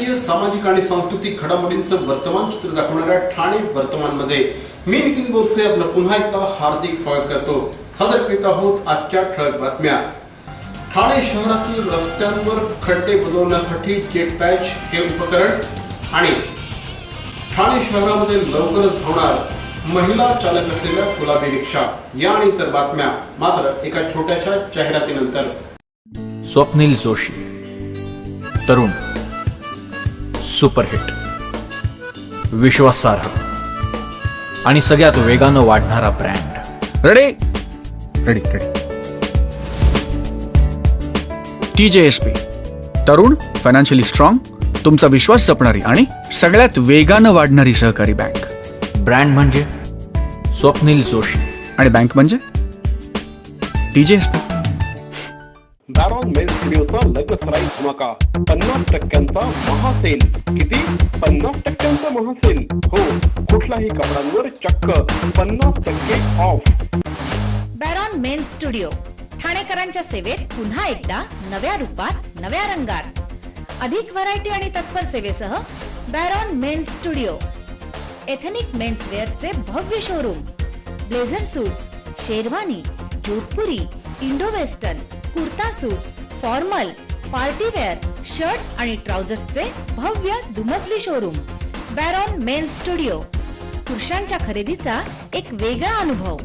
राजकीय, सामाजिक आणि सांस्कृतिक घडामोडींचं वर्तमान चित्र दाखवणाऱ्या ठाणे वर्तमानमध्ये मी नितीन बोरसे आपलं पुन्हा एकदा हार्दिक स्वागत करतो। सादर करीत आहोत आजच्या ठळक बातम्या। ठाणे शहरातील रस्त्यांवर खड्डे बुजवण्यासाठी जेट पॅच हे उपकरण आणि ठाणे शहरामध्ये लवकरच धावणार महिला चालक असलेल्या गुलाबी रिक्षा या आणि इतर बातम्या मात्र एका छोट्याशा जाहिरातीनंतर। स्वप्नील जोशी, तरुण, सुपरहिट, विश्वासार्ह आणि सगळ्यात वेगानं वाढणारा brand. Ready ready ready TJSP, तरुण, फायनान्शियली स्ट्रॉंग, तुमचा विश्वास जपणारी आणि सगळ्यात वेगानं वाढणारी सहकारी बँक। ब्रँड म्हणजे स्वप्नील जोशी आणि बँक म्हणजे TJSP। बॅरॉन मेन्स स्टुडिओचा लग्नसराई धमाका 50% महासेल। किती? 50% महासेल। हो, कुठल्याही कपड्यांवर चक्क 50% ऑफ। बॅरॉन मेन्स स्टुडिओ ठाणेकरांच्या सेवेत पुन्हा एकदा नव्या रूपात, नव्या रंगात, अधिक व्हरायटी आणि तत्पर सेवेसह Baron men's studio. Ethnic men's वेअरचे भव्य showroom, blazer suits, sherwani, Jodhpuri, Indo western, kurta suits, formal, party wear, shirts आणि ट्राउझर्सचे भव्य दुमजली शोरूम। बॅरॉन मेन्स स्टुडिओ, पुरुषांच्या खरेदीचा एक वेगळा अनुभव।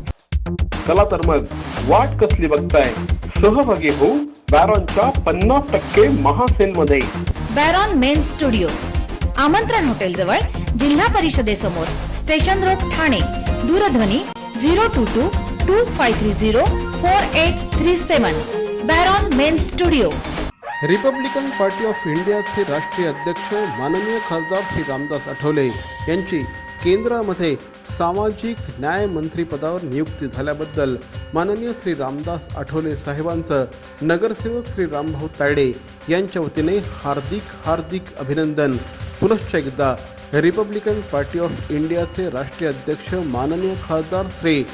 चला तर मग वाट कसली बघताय, सहभागी होऊ बॅरॉनच्या 50% महासेल मध्ये। Baron men's studio, Amantran hotel जवळ, जिल्हा परिषदेसमोर, स्टेशन रोड, ठाणे। दूरध्वनी 02225304837। Baron men's studio. Republican party of इंडियाचे राष्ट्रीय अध्यक्ष माननीय खासदार श्री रामदास आठवले यांची केंद्रामध्ये सामाजिक न्याय मंत्री पदावर नियुक्ती झाल्याबद्दल माननीय श्री रामदास आठवले साहेबांचं नगरसेवक श्री रामभाऊ तायडे यांच्या वतीने हार्दिक अभिनंदन। पुनश्च एकदा रिपब्लिकन पार्टी ऑफ इंडियाचे राष्ट्रीय अध्यक्ष माननीय खासदार श्री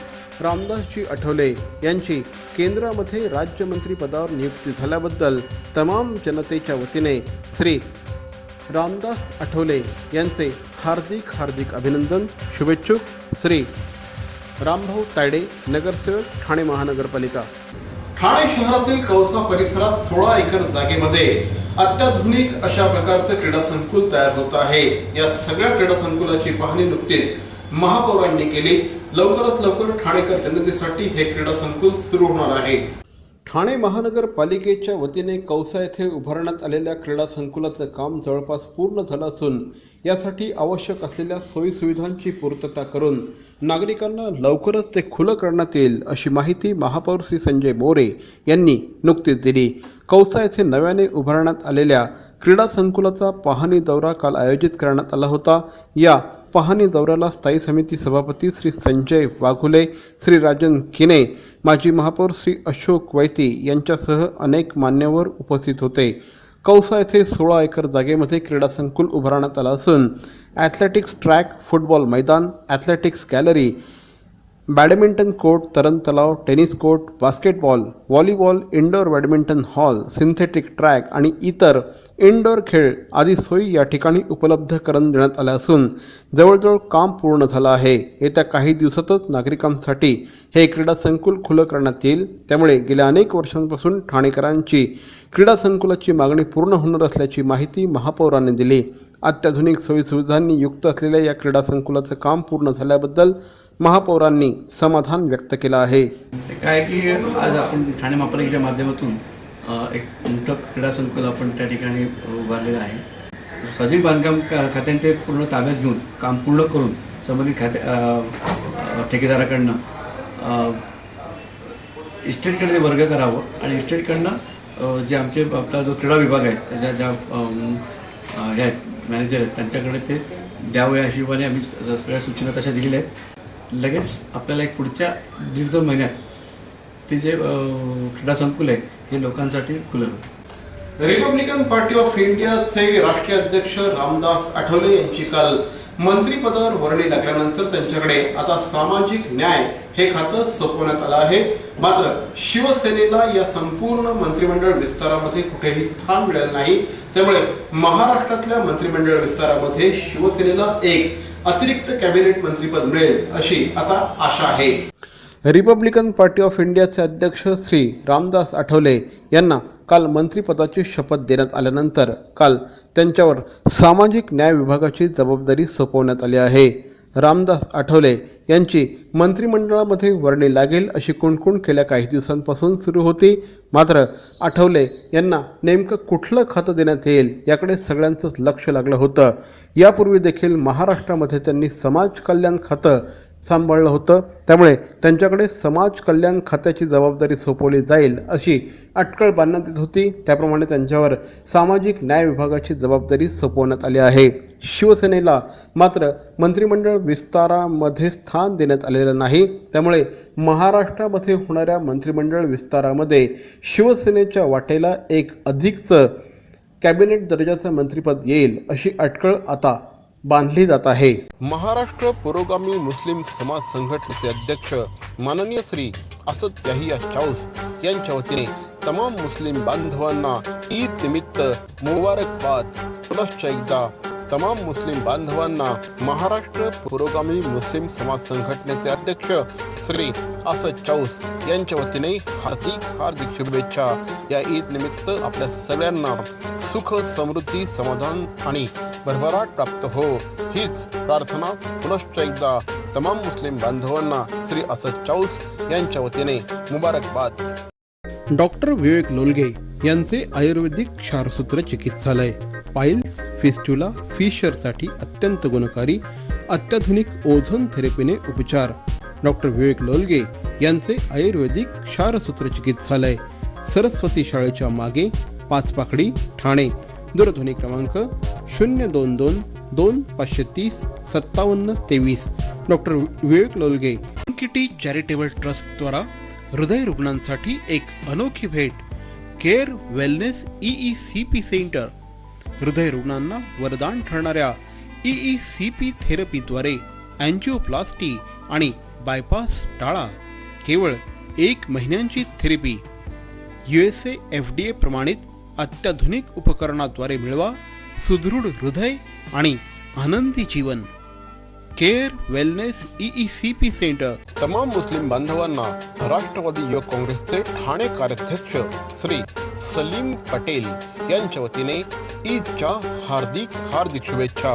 रामदासजी आठवले यांची केंद्रामध्ये राज्यमंत्री पदावर नियुक्ती झाल्याबद्दल तमाम जनतेच्या वतीने श्री रामदास आठवले यांचे हार्दिक अभिनंदन। शुभेच्छुक श्री रामभाऊ तायडे, नगरसेवक, ठाणे महानगरपालिका। ठाणे शहरातील कौसा परिसरात 16 एकर जागेमध्ये अत्याधुनिक अशा प्रकारचे क्रीडा संकुल तयार होत आहे। या सगळ्या क्रीडा संकुलाची पाहणी नुकतीच महापौरांनी केली। लवकरात लवकर ठाणेकर जनतेसाठी हे क्रीडा संकुल सुरू होणार आहे। ठाणे महानगरपालिकेच्या वतीने कौसा येथे उभारण्यात आलेल्या क्रीडा संकुलाचं काम जवळपास पूर्ण झालं असून यासाठी आवश्यक असलेल्या सोयीसुविधांची पूर्तता करून नागरिकांना लवकरच ते खुलं करण्यात येईल अशी माहिती महापौर श्री संजय मोरे यांनी नुकतीच दिली। कौसा येथे नव्याने उभारण्यात आलेल्या क्रीडा संकुलाचा पाहणी दौरा काल आयोजित करण्यात आला होता। या पाहणी दौऱ्याला स्थायी समिती सभापती श्री संजय वाघुले, श्री राजन किने, माजी महापौर श्री अशोक वैती यांच्यासह अनेक मान्यवर उपस्थित होते। कौसा येथे 16 एकर जागेमध्ये क्रीडा संकुल उभारण्यात आलं असून ॲथलेटिक्स ट्रॅक, फुटबॉल मैदान, ॲथलेटिक्स गॅलरी, बॅडमिंटन कोर्ट, तरण तलाव, tennis court, basketball, volleyball, indoor badminton hall, synthetic track आणि इतर इंडोर खेळ आदी सोयी या ठिकाणी उपलब्ध करून देण्यात आल्या असून जवळजवळ काम पूर्ण झालं आहे। येत्या काही दिवसातच नागरिकांसाठी हे क्रीडा संकुल खुलं करण्यात येईल। त्यामुळे गेल्या अनेक वर्षांपासून ठाणेकरांची क्रीडा संकुलाची मागणी पूर्ण होणार असल्याची माहिती महापौरांनी दिली। अत्याधुनिक सोयीसुविधांनी युक्त असलेल्या या क्रीडा संकुलाचं काम पूर्ण झाल्याबद्दल महापौरांनी समाधान व्यक्त केलं आहे। काय की आज आपण ठाणे महापालिकेच्या माध्यमातून एक मोठं क्रीडा संकुल आपण त्या ठिकाणी उभारलेलं आहे। सार्वजनिक बांधकाम खात्याने ते पूर्ण ताब्यात घेऊन काम पूर्ण करून संबंधित ठेकेदाराकडनं इस्टेटकडे वर्ग करावं आणि इस्टेटकडनं जे आपला जो क्रीडा विभाग आहे त्याच्या ज्या हे आहेत मॅनेजर आहेत त्यांच्याकडे ते द्यावं या हिशोबाने आम्ही सगळ्या सूचना तशा दिलेल्या आहेत। लगेच आपल्याला एक पुढच्या 1-2 महिन्यात ते जे क्रीडा संकुल आहे हे लोकांसाठी खुलं होईल। रिपब्लिकन पार्टी ऑफ इंडियाचे राष्ट्रीय अध्यक्ष रामदास आठवले यांची काल मंत्रिपदावर वर्णी लागल्यानंतर त्यांच्याकडे आता सामाजिक न्याय हे खातं सोपवण्यात आलं आहे। मात्र शिवसेनेला या संपूर्ण मंत्रिमंडळ विस्तारामध्ये कुठेही स्थान मिळालं नाही. त्यामुळे महाराष्ट्रातल्या मंत्रिमंडळ विस्तारामध्ये शिवसेनेला एक अतिरिक्त कॅबिनेट मंत्रीपद मिळेल अशी आता आशा आहे. रिपब्लिकन पार्टी ऑफ इंडियाचे अध्यक्ष श्री रामदास आठवले यांना काल मंत्रिपदाची शपथ देण्यात आल्यानंतर काल त्यांच्यावर सामाजिक न्याय विभागाची जबाबदारी सोपवण्यात आली आहे. रामदास आठवले यांची मंत्रिमंडळामध्ये वर्णी लागेल अशी कुणकुण गेल्या काही दिवसांपासून सुरू होती. मात्र आठवले यांना नेमकं कुठलं खातं देण्यात येईल याकडे सगळ्यांचंच लक्ष लागलं होतं. यापूर्वी देखील महाराष्ट्रामध्ये त्यांनी समाज कल्याण खातं सांभाळलं होतं. त्यामुळे त्यांच्याकडे समाज कल्याण खात्याची जबाबदारी सोपवली जाईल अशी अटकळ बांधण्यात येत होती. त्याप्रमाणे त्यांच्यावर सामाजिक न्याय विभागाची जबाबदारी सोपवण्यात आली आहे. शिवसेनेला मात्र मंत्रिमंडळ विस्तारामध्ये स्थान देण्यात आलेलं नाही. त्यामुळे महाराष्ट्रामध्ये होणाऱ्या मंत्रिमंडळ विस्तारामध्ये शिवसेनेच्या वाटेला एक अधिकचं कॅबिनेट दर्जाचं मंत्रिपद येईल अशी अटकळ आता बांधली जात आहे. महाराष्ट्र पुरोगामी मुस्लिम समाज संघटनेचे अध्यक्ष माननीय श्री असद याहिया चाऊस यांच्या वतीने तमाम मुस्लिम बांधवांना ईद निमित्त मुबारकबाद. पुनश्च एकदा तमाम मुस्लिम बांधवांना महाराष्ट्र पुरोगामी मुस्लिम समाज संघटनेचे अध्यक्ष श्री असद चाऊस यांच्या वतीने हार्दिक शुभेच्छा. या ईद निमित्त आपल्या सगळ्यांना सुख, समृद्धी, समाधान आणि भरभराट प्राप्त हो हीच प्रार्थना पुनश्च एकदा तमाम मुस्लिम बांधवांना श्री असद चाऊस यांच्या वतीने मुबारकबाद. डॉक्टर विवेक लोलगे यांचे आयुर्वेदिक क्षारसूत्र चिकित्सालय. पाइल्स, फिस्ट्युला, फिशरसाठी अत्यंत गुणकारी अत्याधुनिक ओझोन थेरपीने उपचार. डॉक्टर विवेक लोलगे यांचे आयुर्वेदिक क्षारसूत्र चिकित्सालय, सरस्वती शाळेच्या मागे, पाचपाकडी, ठाणे. दूरध्वनी क्रमांक 022-2530-5723. डॉक्टर विवेक लोलगे. किटी चॅरिटेबल ट्रस्टद्वारा हृदय रुग्णांसाठी एक अनोखी भेट. Care wellness EECP centre. हृदय रुग्णांना वरदान ठरणाऱ्या EECP थेरपीद्वारे अँजिओप्लास्टी आणि बायपास टाळा. केवळ 1 महिन्यांची थेरपी. USA FDA प्रमाणित अत्याधुनिक उपकरणाद्वारे मिळवा सुदृढ हृदय आणि आनंदी जीवन. Care wellness EECP centre. तमाम मुस्लिम बांधवांना राष्ट्रवादी युवक काँग्रेसचे ठाणे कार्याध्यक्ष श्री सलीम पटेल यांच्या वतीने ईदच्या हार्दिक शुभेच्छा.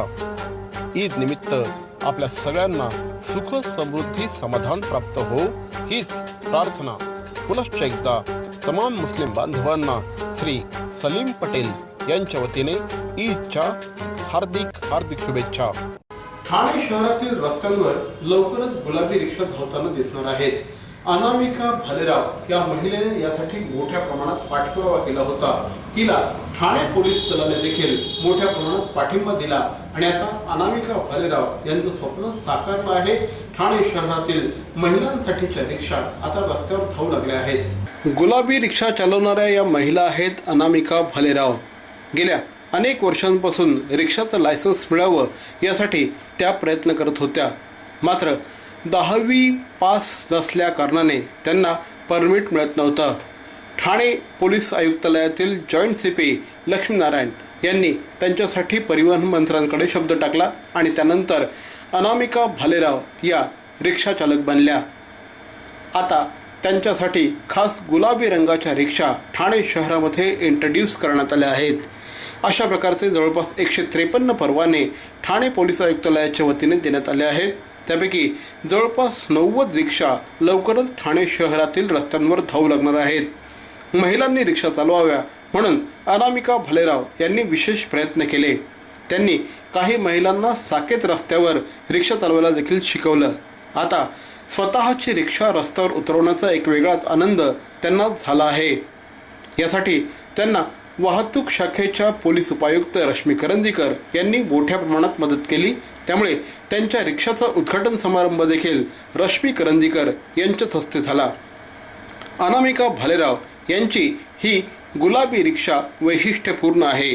ईद निमित्त आपल्या सगळ्यांना सुख, समृद्धी, समाधान प्राप्त हो हीच प्रार्थना पुनश्च एकदा तमाम मुस्लिम बांधवांना श्री सलीम पटेल यांच्या वतीने ईदच्या हार्दिक शुभेच्छा. ठाणे शहरातील रस्त्यांवर लवकरच गुलाबी रिक्षा धावताना दिसणार आहेत. अनामिका भालेराव या महिलेने यासाठी मोठ्या प्रमाणात पाठपुरावा केला होता. तिला ठाणे पोलीस दलाने देखील मोठ्या प्रमाणात पाठिंबा दिला आणि आता अनामिका भालेराव यांचं स्वप्न साकारलं आहे. ठाणे शहरातील महिलांसाठीच्या रिक्षा आता रस्त्यावर धावू लागल्या आहेत. गुलाबी रिक्षा चालवणाऱ्या या महिला आहेत अनामिका भालेराव. गेल्या अनेक वर्षांपासून रिक्षाचं लायसन्स मिळावं यासाठी त्या प्रयत्न करत होत्या. मात्र 10वी पास नसल्या कारणाने त्यांना परमिट मिळत नव्हतं. ठाणे पोलीस आयुक्तालयातील जॉईंट CP लक्ष्मीनारायण यांनी त्यांच्यासाठी परिवहन मंत्र्यांकडे शब्द टाकला आणि त्यानंतर अनामिका भालेराव या रिक्षा चालक बनल्या. आता त्यांच्यासाठी खास गुलाबी रंगाच्या रिक्षा ठाणे शहरामध्ये इंट्रोड्यूस करण्यात आल्या आहेत. अशा प्रकारचे जवळपास 153 परवाने ठाणे पोलीस आयुक्तालयाच्या वतीने देण्यात आले आहेत. त्यापैकी जवळपास 90 रिक्षा लवकरच ठाणे शहरातील रस्त्यांवर धावू लागणार आहेत. महिलांनी रिक्षा चालवाव्या म्हणून अनामिका भालेराव यांनी विशेष प्रयत्न केले. त्यांनी काही महिलांना साकेत रस्त्यावर रिक्षा चालवायला देखील शिकवलं. आता स्वतःची रिक्षा रस्त्यावर उतरवण्याचा एक वेगळाच आनंद त्यांना झाला आहे. यासाठी त्यांना वाहतूक शाखेच्या पोलीस उपायुक्त रश्मी करंदीकर यांनी मोठ्या प्रमाणात मदत केली. त्यामुळे त्यांच्या रिक्षाचा उद्घाटन समारंभ देखील रश्मी करंदीकर यांच्याच हस्ते झाला. अनामिका भालेराव यांची ही गुलाबी रिक्षा वैशिष्ट्यपूर्ण आहे.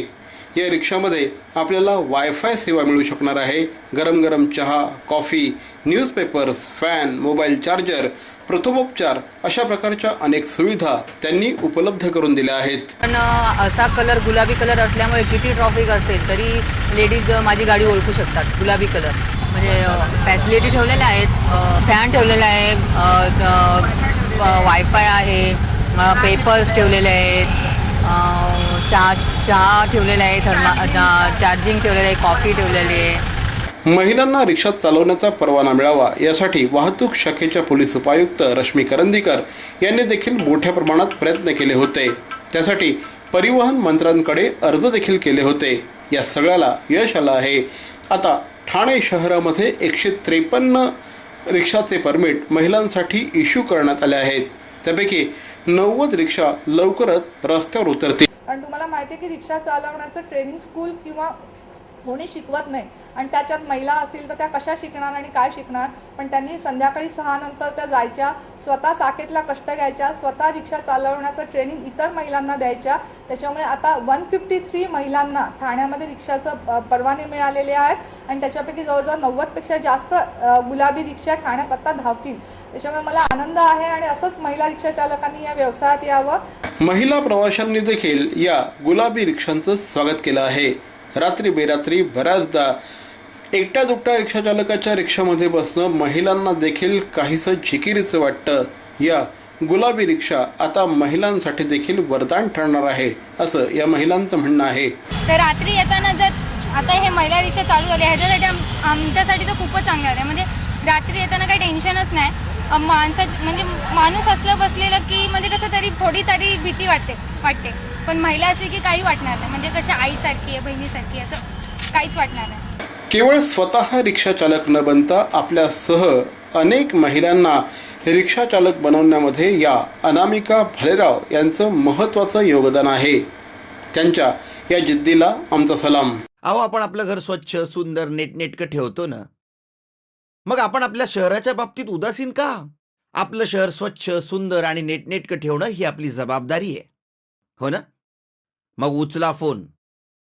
या रिक्षामध्ये आपल्याला वायफाय सेवा मिळू शकणार आहे. गरम गरम चहा, coffee, newspapers, fan, mobile charger, प्रथमोपचार अशा प्रकारच्या अनेक सुविधा त्यांनी उपलब्ध करून दिल्या आहेत. पण असा कलर गुलाबी कलर असल्यामुळे किती ट्रॉफिक असेल तरी लेडीज माझी गाडी ओळखू शकतात. गुलाबी कलर म्हणजे फॅसिलिटी ठेवलेल्या आहेत, फॅन ठेवलेला आहे, वायफाय आहे, पेपर्स ठेवलेले आहेत, चहा ठेवलेला आहे, चार्जिंग ठेवलेलं आहे, कॉफी ठेवलेली आहे. महिलांना रिक्षा चालवण्याचा परवाना मिळावा यासाठी वाहतूक शाखेच्या पोलीस उपायुक्त रश्मी करंदीकर यांनी देखील मोठ्या प्रमाणात प्रयत्न केले होते. त्यासाठी परिवहन मंत्र्यांकडे अर्ज देखील केले होते. या सगळ्याला यश आलं आहे. आता ठाणे शहरामध्ये 153 रिक्षाचे परमिट महिलांसाठी इश्यू करण्यात आले आहेत. त्यापैकी 90 रिक्षा लवकरच रस्त्यावर उतरतील. कारण तुम्हाला माहिती आहे की रिक्षा चालवण्याचं ट्रेनिंग स्कूल किंवा कोणी शिकवत नाही आणि त्याच्यात महिला असतील तर त्या कशा शिकणार आणि काय शिकणार. पण त्यांनी संध्याकाळी 6 नंतर त्या जायच्या, स्वतः साकेतला कष्ट घ्यायच्या, स्वतः रिक्षा चालवण्याचं ट्रेनिंग इतर महिलांना द्यायच्या. त्याच्यामुळे आता 153 महिलांना ठाण्यामध्ये रिक्षाचं परवाने मिळालेले आहेत आणि त्याच्यापैकी जवळजवळ 90पेक्षा जास्त गुलाबी रिक्षा ठाण्यात आता धावतील. त्याच्यामुळे मला आनंद आहे आणि असंच महिला रिक्षा चालकांनी या व्यवसायात यावं. महिला प्रवाशांनी देखील या गुलाबी रिक्षांचं स्वागत केलं आहे. रात्री बेरात्री बऱ्याचदा एकट्या दुकट्या रिक्षा चालकाच्या रिक्षामध्ये बसणं महिलांना देखील काहीसं जिकिरीचं वाटतं. या गुलाबी रिक्षा आता महिलांसाठी देखील वरदान ठरणार आहे असं या महिलांचं म्हणणं आहे. तर रात्री येताना जर आता हे महिला रिक्षा चालू झाले ह्याच्यासाठी आमच्यासाठी तर खूपच चांगलं आहे. म्हणजे रात्री येताना काही टेन्शनच नाही. म्हणजे माणूस असलं बसलेलं की म्हणजे कसं थोडी तरी भीती वाटते. पण महिला असली की काही वाटणार नाही. म्हणजे कशा आईसारखी आहे, बहिणीसारखी, असं काहीच वाटणार नाही. केवळ स्वतः रिक्षा चालक न बनता आपल्यासह अनेक महिलांना रिक्षा चालक बनवण्यामध्ये या अनामिका भालेराव यांचं महत्त्वाचं योगदान आहे. त्यांच्या या जिद्दीला आमचा सलाम. अहो, आपण आपलं घर स्वच्छ, सुंदर, नेटनेटकं ठेवतो ना, मग आपण आपल्या शहराच्या बाबतीत उदासीन का? आपलं शहर स्वच्छ, सुंदर आणि नेटनेटकं ठेवणं ही आपली जबाबदारी आहे, हो ना? मग उचला फोन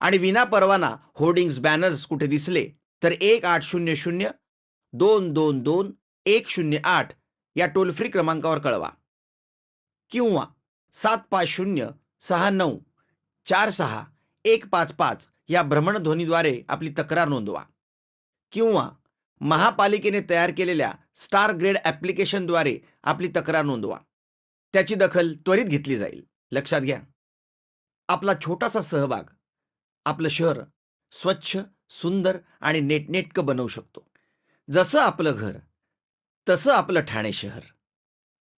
आणि विना परवाना होर्डिंग्स, बॅनर्स कुठे दिसले तर 1800-222-108 या टोल फ्री क्रमांकावर कळवा किंवा 75069464155 या भ्रमणध्वनीद्वारे आपली तक्रार नोंदवा किंवा महापालिकेने तयार केलेल्या स्टार ग्रेड ॲप्लिकेशनद्वारे आपली तक्रार नोंदवा. त्याची दखल त्वरित घेतली जाईल. लक्षात घ्या, आपला छोटासा सहभाग आपलं शहर स्वच्छ, सुंदर आणि नेटनेटकं बनवू शकतो. जसं आपलं घर तसं आपलं ठाणे शहर.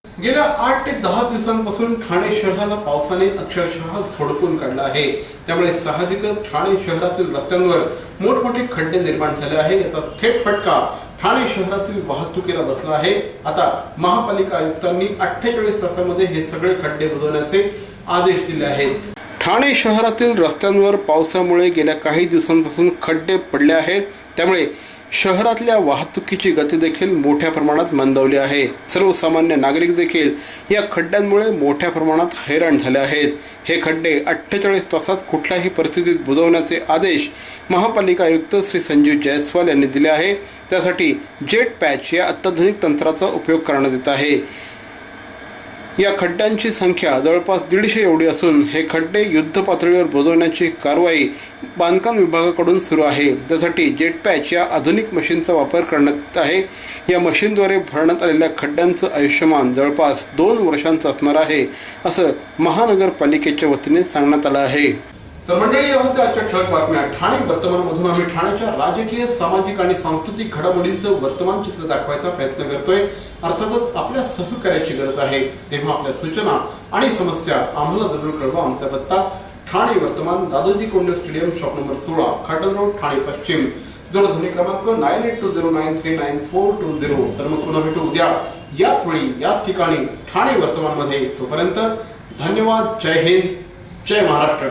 गेल्या 8 ते 10 दिवसांपासून ठाणे शहराला पावसाने अक्षरशः झोडपून काढलं आहे. त्यामुळे साहजिकच ठाणे शहरातील रस्त्यांवर मोठमोठे खड्डे निर्माण झाले आहे. याचा थेट फटका ठाणे शहरातील वाहतुकीला बसला आहे. आता महापालिका आयुक्तांनी 48 तासामध्ये हे सगळे खड्डे बुजवण्याचे आदेश दिले आहेत. ठाणे शहरातील रस्त्यांवर पावसामुळे गेल्या काही दिवसांपासून खड्डे पडले आहेत. त्यामुळे शहरातल्या वाहतुकीची गती देखील मोठ्या प्रमाणात मंदावली आहे. सर्वसामान्य नागरिक देखील या खड्ड्यांमुळे मोठ्या प्रमाणात हैराण झाले आहेत. हे खड्डे 48 तासात कुठल्याही परिस्थितीत बुजवण्याचे आदेश महापालिका आयुक्त श्री संजीव जयस्वाल यांनी दिले आहे. त्यासाठी जेट पॅच या अत्याधुनिक तंत्राचा उपयोग करण्यात येत आहे. या खड्ड्यांची संख्या जवळपास 150 एवढी असून हे खड्डे युद्ध पातळीवर बुजवण्याची कारवाई बांधकाम विभागाकडून सुरू आहे. त्यासाठी जेट पॅच या आधुनिक मशीनचा वापर करण्यात आहे. या मशीनद्वारे भरण्यात आलेल्या खड्ड्यांचं आयुष्यमान जवळपास 2 वर्षांचं असणार आहे असं महानगरपालिकेच्या वतीने सांगण्यात आलं आहे. तर मंडळी, या होत्या आजच्या ठळक बातम्या. ठाणे वर्तमानमधून आम्ही ठाण्याच्या राजकीय, सामाजिक आणि सांस्कृतिक घडामोडींचं वर्तमान चित्र दाखवायचा प्रयत्न करतोय. अर्थातच आपल्या सहकार्याची गरज आहे. तेव्हा आपल्या सूचना आणि समस्या आम्हाला जरूर कळवा. आमचा पत्ता ठाणे वर्तमान, Dadoji Konde stadium, shop number 16, Khatan road, Thane पश्चिम. दूरध्वनी क्रमांक 9820939420. तर मग पुन्हा भेटू उद्या याच वेळी याच ठिकाणी ठाणे वर्तमानमध्ये. तोपर्यंत धन्यवाद. जय हिंद, जय महाराष्ट्र.